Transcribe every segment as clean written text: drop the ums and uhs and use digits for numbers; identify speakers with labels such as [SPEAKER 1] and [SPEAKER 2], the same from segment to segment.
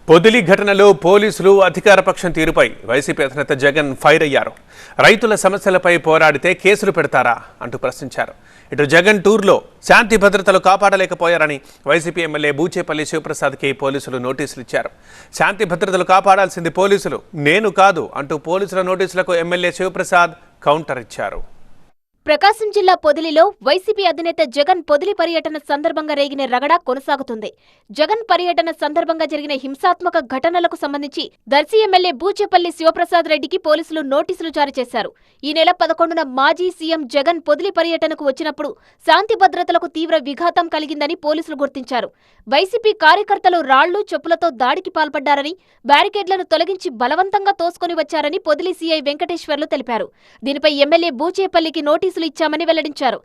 [SPEAKER 1] పొదిలి ఘటనలో పోలీసులు అధికారపక్షం తీరుపై వైసీపీ అధినేత జగన్ ఫైర్ అయ్యారు. రైతుల సమస్యలపై పోరాడితే కేసులు పెడతారా అంటూ ప్రశ్నించారు. ఇటు జగన్ టూర్లో శాంతి భద్రతలు కాపాడలేకపోయారని వైసీపీ ఎమ్మెల్యే బూచేపల్లి శివప్రసాద్కి పోలీసులు నోటీసులు ఇచ్చారు. శాంతి భద్రతలు కాపాడాల్సింది పోలీసులు, నేను కాదు అంటూ పోలీసుల నోటీసులకు ఎమ్మెల్యే శివప్రసాద్ కౌంటర్ ఇచ్చారు.
[SPEAKER 2] ప్రకాశం జిల్లా పొదిలిలో వైసీపీ అధినేత జగన్ పొదిలి పర్యటన సందర్భంగా రేగిన రగడ కొనసాగుతుంది. జగన్ పర్యటన సందర్భంగా జరిగిన హింసాత్మక ఘటనలకు సంబంధించి దర్శి ఎమ్మెల్యే బూచేపల్లి శివప్రసాద్ రెడ్డికి పోలీసులు నోటీసులు జారీ చేశారు. ఈ నెల 11న మాజీ సీఎం జగన్ పొదిలి పర్యటనకు వచ్చినప్పుడు శాంతి భద్రతలకు తీవ్ర విఘాతం కలిగిందని పోలీసులు గుర్తించారు. వైసీపీ కార్యకర్తలు రాళ్లు చెప్పులతో దాడికి పాల్పడ్డారని, బ్యారికేడ్లను తొలగించి బలవంతంగా తోసుకొని వచ్చారని పొదిలి సీఐ వెంకటేశ్వర్లు తెలిపారు. దీనిపై ఎమ్మెల్యే బూచేపల్లికి నోటీసులు ఇచ్చామని వెల్లడించారు.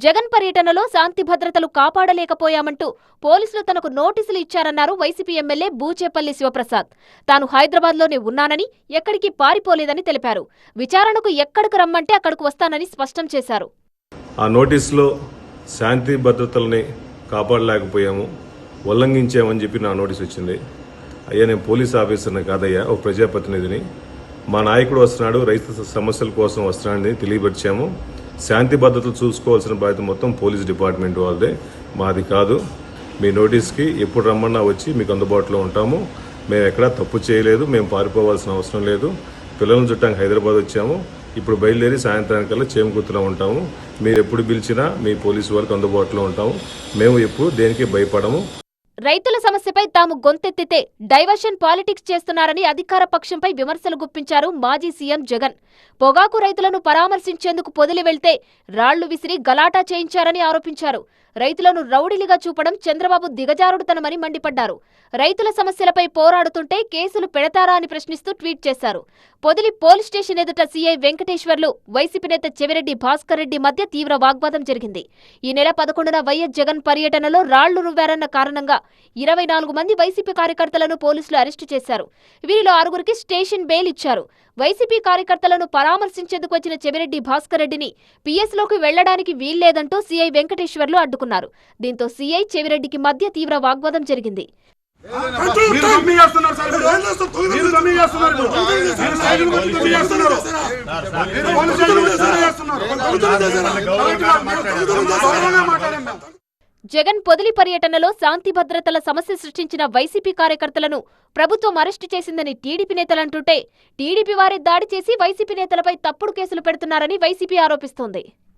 [SPEAKER 2] జగన్ పర్యటనలో శాంతి భద్రతలు కాపాడలేకపోయామంటూ పోలీసులు తనకు నోటీసులు ఇచ్చారన్నారు వైసీపీ ఎమ్మెల్యే బూచేపల్లి శివప్రసాద్. తాను హైదరాబాద్లోనే ఉన్నానని, ఎక్కడికి పారిపోలేదని తెలిపారు. విచారణకు ఎక్కడికి రమ్మంటే అక్కడికి వస్తానని స్పష్టం చేశారు.
[SPEAKER 3] ఆ నోటీసులో శాంతి భద్రతల్ని కాపాడలేకపోయాము, ఉల్లంఘించామని చెప్పి నా నోటీస్ వచ్చింది. అయ్యా, నేను పోలీస్ ఆఫీసర్ని కాదయ్యా, ఒక ప్రజాప్రతినిధిని. మా నాయకుడు వస్తున్నాడు, రైతు సమస్యల కోసం వస్తున్నాడని తెలియపరిచాము. శాంతి భద్రతలు చూసుకోవాల్సిన బాధ్యత మొత్తం పోలీస్ డిపార్ట్మెంట్ వాళ్ళదే, మాది కాదు. మీ నోటీస్కి ఎప్పుడు రమ్మన్నా వచ్చి మీకు అందుబాటులో ఉంటాము. మేము ఎక్కడా తప్పు చేయలేదు, మేము పారిపోవాల్సిన అవసరం లేదు. పిల్లలను చుట్టానికి హైదరాబాద్ వచ్చాము, ఇప్పుడు బయలుదేరి సాయంత్రానికల్లా చేమకుర్తిలో ఉంటాము. మీరు ఎప్పుడు పిలిచినా మీ పోలీసు వాళ్ళకి అందుబాటులో ఉంటాము. మేము ఎప్పుడు దేనికి భయపడము.
[SPEAKER 2] రైతుల సమస్యపై తాము గొంతెత్తితే డైవర్షన్ పాలిటిక్స్ చేస్తున్నారని అధికార పక్షంపై విమర్శలు గుప్పించారు మాజీ సీఎం జగన్. పొగాకు రైతులను పరామర్శించేందుకు పొదిలి వెళ్తే రాళ్లు విసిరి గలాటా చేయించారని ఆరోపించారు. రైతులను రౌడీలుగా చూపడం చంద్రబాబు దిగజారుడుతనమని మండిపడ్డారు. రైతుల సమస్యలపై పోరాడుతుంటే కేసులు పెడతారా అని ప్రశ్నిస్తూ ట్వీట్ చేశారు. పొదిలి పోలీస్ స్టేషన్ ఎదుట సీఐ వెంకటేశ్వర్లు, వైసీపీ నేత చెవిరెడ్డి భాస్కర్ రెడ్డి మధ్య తీవ్ర వాగ్వాదం జరిగింది. ఈ నెల 11న వైఎస్ జగన్ పర్యటనలో రాళ్లు రువ్వారన్న కారణంగా 24 మంది వైసీపీ కార్యకర్తలను పోలీసులు అరెస్టు చేశారు. వీరిలో 6గురికి స్టేషన్ బెయిల్ ఇచ్చారు. వైసీపీ కార్యకర్తలను పరామర్శించేందుకు వచ్చిన చెవిరెడ్డి భాస్కర్ రెడ్డిని పీఎస్లోకి వెళ్లడానికి వీల్లేదంటూ సీఐ వెంకటేశ్వర్లు అడ్డుకున్నారు. దీంతో సీఐ చెవిరెడ్డికి మధ్య తీవ్ర వాగ్వాదం జరిగింది. జగన్ పొదిలి పర్యటనలో శాంతి భద్రతల సమస్య సృష్టించిన వైసీపీ కార్యకర్తలను ప్రభుత్వం అరెస్టు చేసిందని టీడీపీ నేతలంటుంటే, టీడీపీ వారే దాడి చేసి వైసీపీ నేతలపై తప్పుడు కేసులు పెడుతున్నారని వైసీపీ ఆరోపిస్తోంది.